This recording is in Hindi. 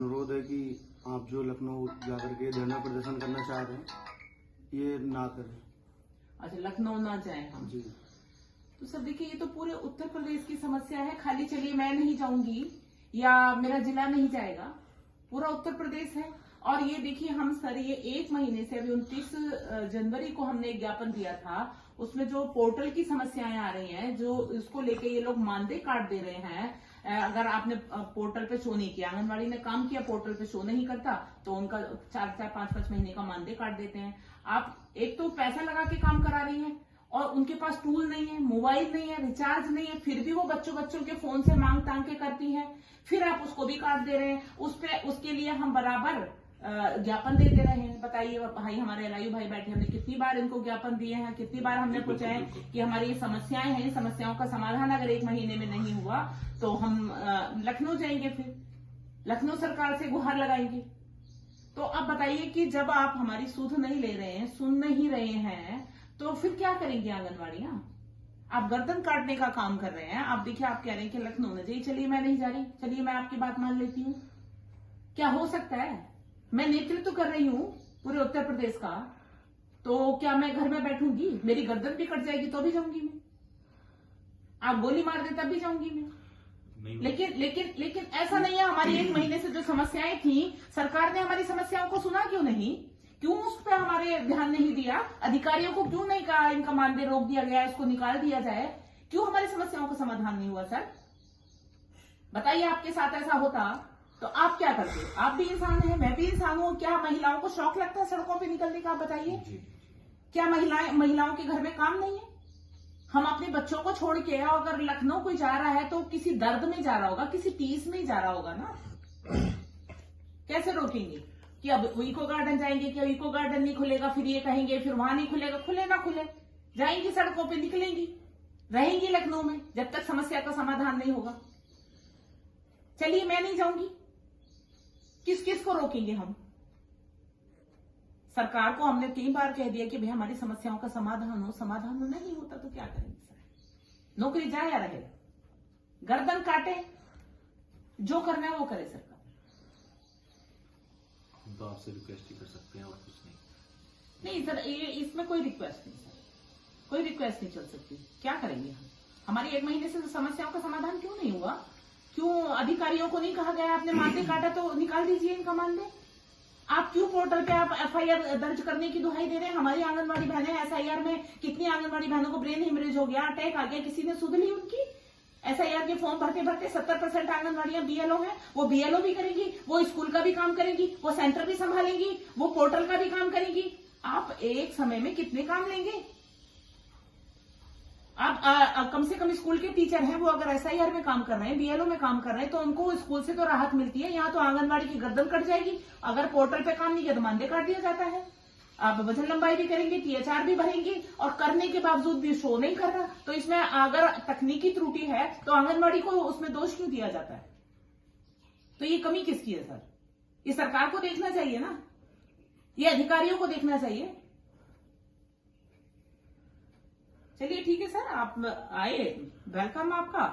अनुरोध है कि आप जो लखनऊ जाकर के धरना प्रदर्शन करना चाह रहे हैं ये ना करें। अच्छा, लखनऊ ना जाए हम जी। तो सर देखिए, ये तो पूरे उत्तर प्रदेश की समस्या है। खाली चलिए मैं नहीं जाऊंगी या मेरा जिला नहीं जाएगा, पूरा उत्तर प्रदेश है। और ये देखिए, हम सर ये 1 महीने से, अभी 29 जनवरी को हमने एक ज्ञापन दिया था, उसमें जो पोर्टल की समस्याएं आ रही हैं, जो इसको लेके ये लोग मानदेय काट दे रहे हैं। अगर आपने पोर्टल पे शो नहीं किया, आंगनबाड़ी ने काम किया, पोर्टल पे शो नहीं करता, तो उनका 4-4, 5-5 महीने का मानदेय काट देते हैं। आप एक तो पैसा लगा के काम करा रही हैं और उनके पास टूल नहीं है, मोबाइल नहीं है, रिचार्ज नहीं है, फिर भी वो बच्चों के फोन से मांग तांग के करती हैं, फिर आप उसको भी काट दे रहे हैं। उसके लिए हम बराबर ज्ञापन देते रहे हैं। बताइए भाई, हमारे एलआईयू भाई बैठे, हमने कितनी बार इनको ज्ञापन दिए हैं, कितनी बार हमने पूछा है कि हमारी ये समस्याएं हैं, इन समस्याओं का समाधान अगर 1 महीने में नहीं हुआ तो हम लखनऊ जाएंगे, फिर लखनऊ सरकार से गुहार लगाएंगे। तो अब बताइए कि जब आप हमारी सुध नहीं ले रहे हैं, सुन नहीं रहे हैं, तो फिर क्या करेंगे आंगनबाड़ियां? आप गर्दन काटने का काम कर रहे हैं। आप देखिए, आप कह रहे हैं कि लखनऊ न जाइए, चलिए मैं नहीं जा रही, चलिए मैं आपकी बात मान लेती हूँ। क्या हो सकता है? मैं नेतृत्व कर रही हूँ पूरे उत्तर प्रदेश का, तो क्या मैं घर में बैठूंगी? मेरी गर्दन भी कट जाएगी तो भी जाऊंगी मैं। आप गोली मार दे तब भी जाऊंगी मैं। लेकिन ऐसा नहीं है। हमारी 1 महीने से जो समस्याएं थी, सरकार ने हमारी समस्याओं को सुना क्यों नहीं? क्यों उस पर हमारे ध्यान नहीं दिया? अधिकारियों को क्यों नहीं कहा इनका मानदेय रोक दिया गया, इसको निकाल दिया जाए? क्यों हमारी समस्याओं का समाधान नहीं हुआ? सर बताइए, आपके साथ ऐसा होता तो आप क्या करते? आप भी इंसान हैं, मैं भी इंसान हूं। क्या महिलाओं को शौक लगता है सड़कों पे निकलने का? आप बताइए, क्या महिलाओं के घर में काम नहीं है? हम अपने बच्चों को छोड़ के अगर लखनऊ कोई जा रहा है तो किसी दर्द में जा रहा होगा, किसी टीस में ही जा रहा होगा ना। कैसे रोकेंगे कि अब इको गार्डन जाएंगे, कि इको गार्डन नहीं खुलेगा, फिर ये कहेंगे फिर वहां नहीं खुलेगा। खुले ना खुले, जाएंगी सड़कों पे, निकलेंगी, रहेंगी लखनऊ में जब तक समस्या का समाधान नहीं होगा। चलिए मैं नहीं जाऊंगी, किस किस को रोकेंगे हम? सरकार को हमने 3 बार कह दिया कि भाई हमारी समस्याओं का समाधान हो, समाधान नहीं होता तो क्या करेंगे सर? नौकरी जाए या रहे, गर्दन काटे, जो करना है वो करे सरकार। तो आपसे रिक्वेस्ट ही कर सकते हैं और कुछ नहीं सर, ये इसमें कोई रिक्वेस्ट नहीं सर, कोई रिक्वेस्ट नहीं चल सकती। क्या करेंगे हम? हमारी 1 महीने से समस्याओं का समाधान क्यों नहीं हुआ? क्यों अधिकारियों को नहीं कहा गया आपने मानदेय काटा तो निकाल दीजिए इनका मानदेय? आप क्यों पोर्टल पे आप एफआईआर दर्ज करने की दुहाई दे रहे हैं? हमारी आंगनबाड़ी बहनें, एसआईआर में कितनी आंगनबाड़ी बहनों को ब्रेन हेमरेज हो गया, अटैक आ गया, किसी ने सुध ली उनकी? एसआईआर के फॉर्म भरते भरते 70% आंगनबाड़ियां बीएलओ हैं। वो बीएलओ भी करेंगी, वो स्कूल का भी काम करेंगी, वो सेंटर भी संभालेंगी, वो पोर्टल का भी काम करेंगी। आप एक समय में कितने काम लेंगे? आप कम से कम स्कूल के टीचर हैं, वो अगर एसआईआर में काम कर रहे हैं, बीएलओ में काम कर रहे हैं, तो उनको स्कूल से तो राहत मिलती है। यहाँ तो आंगनबाड़ी की गर्दन कट जाएगी। अगर पोर्टल पे काम नहीं किया तो मानदेय काट दिया जाता है। आप वजन लंबाई भी करेंगे, टीएचआर भी भरेंगे, और करने के बावजूद भी शो नहीं कर रहा। तो इसमें अगर तकनीकी त्रुटि है तो आंगनबाड़ी को उसमें दोष क्यों दिया जाता है? तो ये कमी किसकी है सर? ये सरकार को देखना चाहिए ना, ये अधिकारियों को देखना चाहिए। चलिए ठीक है सर, आप आए, वेलकम आपका।